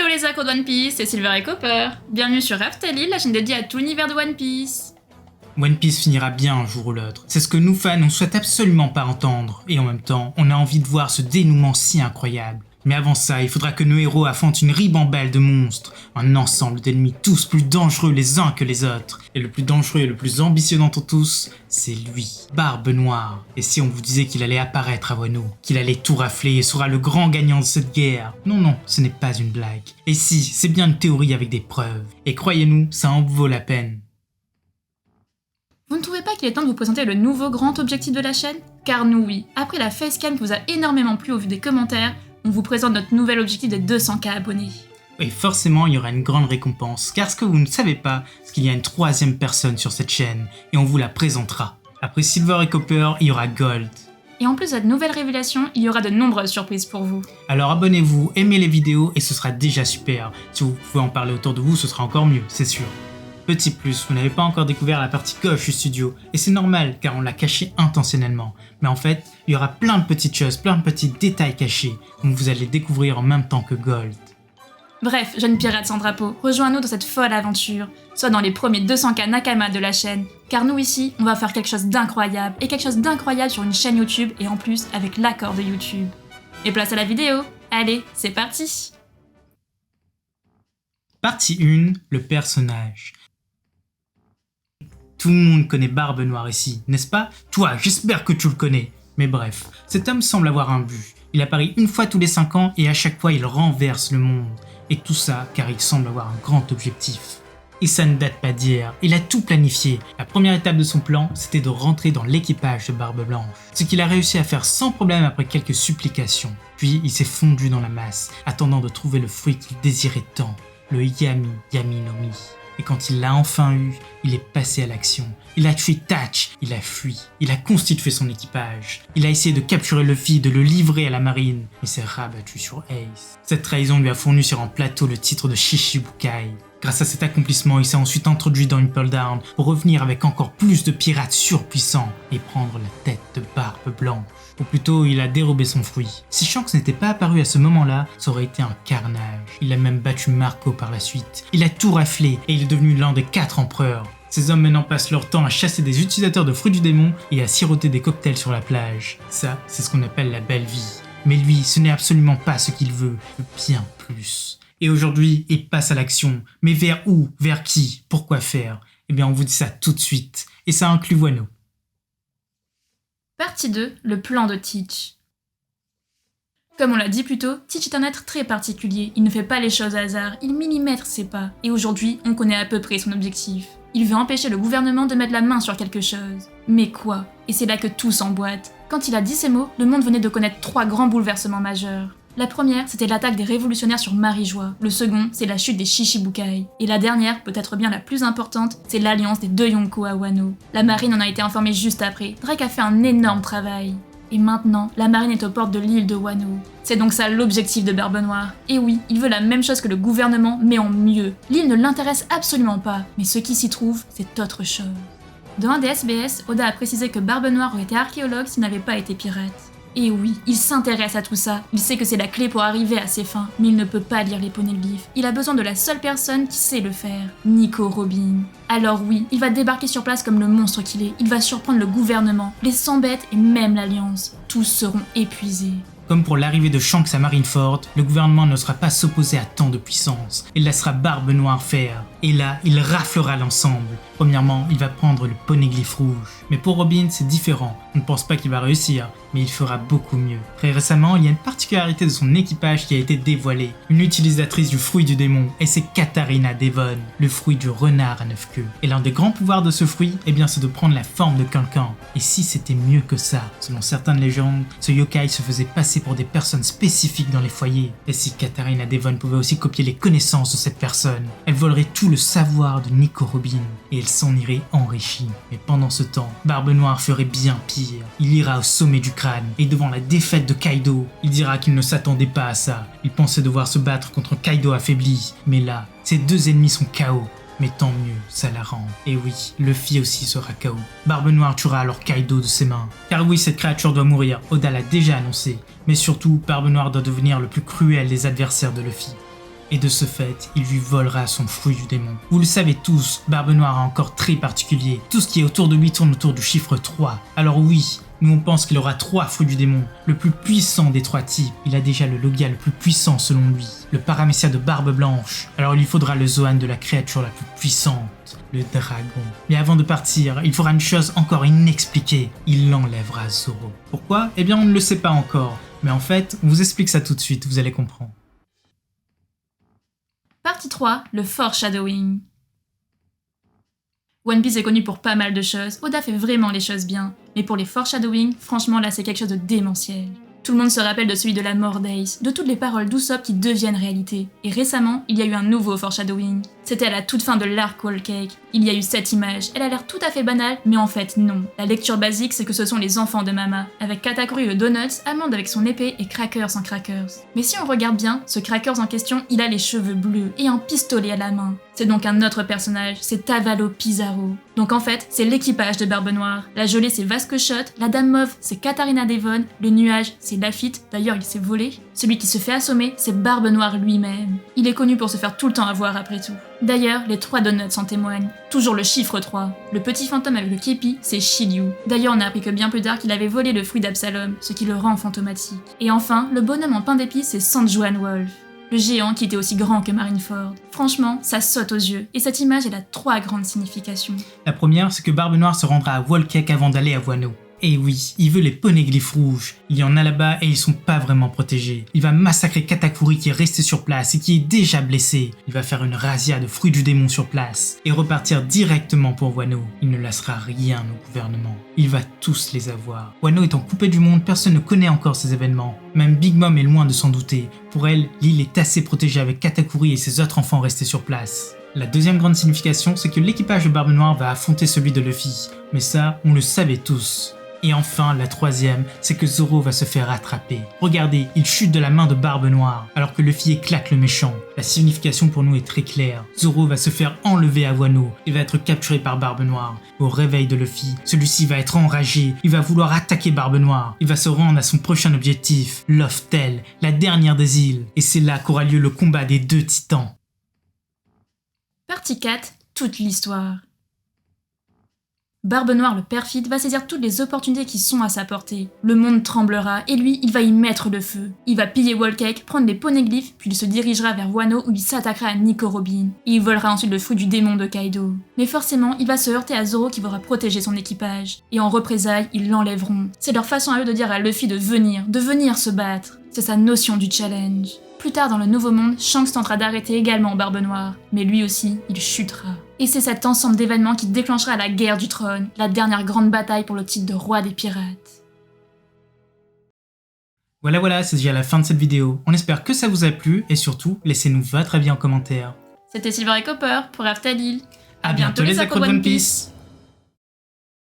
Hello les accros de One Piece, c'est Silver et Copper. Bienvenue sur Raftalie, la chaîne dédiée à tout l'univers de One Piece. One Piece finira bien un jour ou l'autre. C'est ce que nous fans on souhaite absolument pas entendre. Et en même temps, on a envie de voir ce dénouement si incroyable. Mais avant ça, il faudra que nos héros affrontent une ribambelle de monstres. Un ensemble d'ennemis tous plus dangereux les uns que les autres. Et le plus dangereux et le plus ambitieux d'entre tous, c'est lui, Barbe Noire. Et si on vous disait qu'il allait apparaître à Wano, qu'il allait tout rafler et sera le grand gagnant de cette guerre? Non, ce n'est pas une blague. Et si, c'est bien une théorie avec des preuves. Et croyez-nous, ça en vaut la peine. Vous ne trouvez pas qu'il est temps de vous présenter le nouveau grand objectif de la chaîne? Car nous oui, après la facecam qui vous a énormément plu au vu des commentaires, on vous présente notre nouvel objectif des 200K abonnés. Et forcément, il y aura une grande récompense, car ce que vous ne savez pas, c'est qu'il y a une troisième personne sur cette chaîne, et on vous la présentera. Après Silver et Copper, il y aura Gold. Et en plus de cette nouvelle révélation, il y aura de nombreuses surprises pour vous. Alors abonnez-vous, aimez les vidéos, et ce sera déjà super. Si vous pouvez en parler autour de vous, ce sera encore mieux, c'est sûr. Petit plus, vous n'avez pas encore découvert la partie gauche du studio, et c'est normal car on l'a caché intentionnellement. Mais en fait, il y aura plein de petites choses, plein de petits détails cachés, donc vous allez découvrir en même temps que Gold. Bref, jeune pirate sans drapeau, rejoins-nous dans cette folle aventure, soit dans les premiers 200K Nakama de la chaîne, car nous ici, on va faire quelque chose d'incroyable, et quelque chose d'incroyable sur une chaîne YouTube, et en plus avec l'accord de YouTube. Et place à la vidéo, allez, c'est parti! Partie 1, le personnage. Tout le monde connaît Barbe Noire ici, n'est-ce pas? Toi, j'espère que tu le connais. Mais bref, cet homme semble avoir un but. Il apparaît une fois tous les 5 ans et à chaque fois il renverse le monde. Et tout ça car il semble avoir un grand objectif. Et ça ne date pas d'hier, il a tout planifié. La première étape de son plan, c'était de rentrer dans l'équipage de Barbe Blanche. Ce qu'il a réussi à faire sans problème après quelques supplications. Puis il s'est fondu dans la masse, attendant de trouver le fruit qu'il désirait tant, le Yami Yami no Mi. Et quand il l'a enfin eu, il est passé à l'action. Il a tué Tatch, il a fui, il a constitué son équipage. Il a essayé de capturer Luffy, de le livrer à la marine, mais s'est rabattu sur Ace. Cette trahison lui a fourni sur un plateau le titre de Shishibukai. Grâce à cet accomplissement, il s'est ensuite introduit dans Impel Down pour revenir avec encore plus de pirates surpuissants et prendre la tête de Barbe Blanche. Ou plutôt, il a dérobé son fruit. Si Shanks n'était pas apparu à ce moment-là, ça aurait été un carnage. Il a même battu Marco par la suite. Il a tout raflé et il est devenu l'un des 4 empereurs. Ces hommes maintenant passent leur temps à chasser des utilisateurs de fruits du démon et à siroter des cocktails sur la plage. Ça, c'est ce qu'on appelle la belle vie. Mais lui, ce n'est absolument pas ce qu'il veut, bien plus. Et aujourd'hui, il passe à l'action. Mais vers où? Vers qui? Pourquoi faire? Eh bien, on vous dit ça tout de suite. Et ça inclut Wano. Partie 2, le plan de Teach. Comme on l'a dit plus tôt, Teach est un être très particulier. Il ne fait pas les choses au hasard, il millimètre ses pas. Et aujourd'hui, on connaît à peu près son objectif. Il veut empêcher le gouvernement de mettre la main sur quelque chose. Mais quoi? Et c'est là que tout s'emboîte. Quand il a dit ces mots, le monde venait de connaître 3 grands bouleversements majeurs. La première, c'était l'attaque des révolutionnaires sur Marijois. Le second, c'est la chute des Shishibukai. Et la dernière, peut-être bien la plus importante, c'est l'alliance des 2 Yonko à Wano. La marine en a été informée juste après. Drake a fait un énorme travail. Et maintenant, la marine est aux portes de l'île de Wano. C'est donc ça l'objectif de Barbe Noire. Et oui, il veut la même chose que le gouvernement, mais en mieux. L'île ne l'intéresse absolument pas, mais ce qui s'y trouve, c'est autre chose. Dans un des SBS, Oda a précisé que Barbe Noire aurait été archéologue s'il n'avait pas été pirate. Et oui, il s'intéresse à tout ça, il sait que c'est la clé pour arriver à ses fins, mais il ne peut pas lire les poneglyphes. Il a besoin de la seule personne qui sait le faire, Nico Robin. Alors oui, il va débarquer sur place comme le monstre qu'il est, il va surprendre le gouvernement, les 100 bêtes et même l'Alliance. Tous seront épuisés. Comme pour l'arrivée de Shanks à Marineford, le gouvernement ne sera pas s'opposer à tant de puissance. Il laissera Barbe Noire faire. Et là, il raflera l'ensemble. Premièrement, il va prendre le poneglyphe rouge. Mais pour Robin, c'est différent. On ne pense pas qu'il va réussir, mais il fera beaucoup mieux. Très récemment, il y a une particularité de son équipage qui a été dévoilée. Une utilisatrice du fruit du démon, et c'est Katarina Devon, le fruit du renard à 9 queues. Et l'un des grands pouvoirs de ce fruit, eh bien c'est de prendre la forme de quelqu'un. Et si c'était mieux que ça? Selon certaines légendes, ce yokai se faisait passer pour des personnes spécifiques dans les foyers. Et si Katarina Devon pouvait aussi copier les connaissances de cette personne, elle volerait tout le savoir de Nico Robin, et elle s'en irait enrichie. Mais pendant ce temps, Barbe Noire ferait bien pire. Il ira au sommet du crâne, et devant la défaite de Kaido, il dira qu'il ne s'attendait pas à ça. Il pensait devoir se battre contre Kaido affaibli, mais là, ses 2 ennemis sont KO. Mais tant mieux, ça l'arrange. Et oui, Luffy aussi sera KO. Barbe Noire tuera alors Kaido de ses mains. Car oui, cette créature doit mourir, Oda l'a déjà annoncé. Mais surtout, Barbe Noire doit devenir le plus cruel des adversaires de Luffy. Et de ce fait, il lui volera son fruit du démon. Vous le savez tous, Barbe Noire a un corps très particulier. Tout ce qui est autour de lui tourne autour du chiffre 3. Alors oui, nous on pense qu'il aura 3 fruits du démon, le plus puissant des 3 types. Il a déjà le Logia le plus puissant selon lui, le Paramécia de Barbe Blanche. Alors il lui faudra le Zoan de la créature la plus puissante, le dragon. Mais avant de partir, il fera une chose encore inexpliquée, il enlèvera Zoro. Pourquoi? Eh bien on ne le sait pas encore, mais en fait, on vous explique ça tout de suite, vous allez comprendre. Partie 3, le foreshadowing. One Piece est connu pour pas mal de choses, Oda fait vraiment les choses bien, mais pour les foreshadowing, franchement là c'est quelque chose de démentiel. Tout le monde se rappelle de celui de la mort d'Ace, de toutes les paroles d'Usopp qui deviennent réalité. Et récemment, il y a eu un nouveau foreshadowing. C'était à la toute fin de l'arc Whole Cake. Il y a eu cette image, elle a l'air tout à fait banale, mais en fait non. La lecture basique c'est que ce sont les enfants de Mama, avec Katakuri le Donuts, Amande avec son épée et Crackers en Crackers. Mais si on regarde bien, ce Crackers en question, il a les cheveux bleus et un pistolet à la main. C'est donc un autre personnage, c'est Tavalo Pizarro. Donc en fait, c'est l'équipage de Barbe Noire. La gelée c'est Vasque Shot, la dame mauve c'est Katarina Devon, le nuage c'est Lafitte, d'ailleurs il s'est volé. Celui qui se fait assommer, c'est Barbe Noire lui-même. Il est connu pour se faire tout le temps avoir après tout. D'ailleurs, les 3 donuts en témoignent. Toujours le chiffre 3. Le petit fantôme avec le képi, c'est Shiryu. D'ailleurs, on a appris que bien plus tard qu'il avait volé le fruit d'Absalom, ce qui le rend fantomatique. Et enfin, le bonhomme en pain d'épices, c'est Sanjuan Wolf. Le géant qui était aussi grand que Marineford. Franchement, ça saute aux yeux, et cette image elle a 3 grandes significations. La première, c'est que Barbe Noire se rendra à Whole Cake avant d'aller à Wano. Et oui, il veut les poneglyphes rouges. Il y en a là-bas et ils sont pas vraiment protégés. Il va massacrer Katakuri qui est resté sur place et qui est déjà blessé. Il va faire une razzia de fruits du démon sur place et repartir directement pour Wano. Il ne laissera rien au gouvernement. Il va tous les avoir. Wano étant coupé du monde, personne ne connaît encore ces événements. Même Big Mom est loin de s'en douter. Pour elle, l'île est assez protégée avec Katakuri et ses autres enfants restés sur place. La deuxième grande signification, c'est que l'équipage de Barbe Noire va affronter celui de Luffy. Mais ça, on le savait tous. Et enfin, la troisième, c'est que Zoro va se faire attraper. Regardez, il chute de la main de Barbe Noire, alors que Luffy éclate le méchant. La signification pour nous est très claire. Zoro va se faire enlever à Wano, il va être capturé par Barbe Noire. Au réveil de Luffy, celui-ci va être enragé, il va vouloir attaquer Barbe Noire. Il va se rendre à son prochain objectif, Loftel, la dernière des îles. Et c'est là qu'aura lieu le combat des 2 titans. Partie 4, toute l'histoire. Barbe Noire le perfide va saisir toutes les opportunités qui sont à sa portée. Le monde tremblera et lui, il va y mettre le feu. Il va piller Whole Cake, prendre les poneglyphes, puis il se dirigera vers Wano où il s'attaquera à Nico Robin. Et il volera ensuite le fruit du démon de Kaido. Mais forcément, il va se heurter à Zoro qui voudra protéger son équipage. Et en représailles, ils l'enlèveront. C'est leur façon à eux de dire à Luffy de venir se battre. C'est sa notion du challenge. Plus tard dans le Nouveau Monde, Shanks tentera d'arrêter également Barbe Noire, mais lui aussi, il chutera. Et c'est cet ensemble d'événements qui déclenchera la guerre du trône, la dernière grande bataille pour le titre de roi des pirates. Voilà, c'est déjà la fin de cette vidéo. On espère que ça vous a plu et surtout, laissez-nous votre avis en commentaire. C'était Silver et Copper pour Aftalil. À bientôt les accros de One Piece.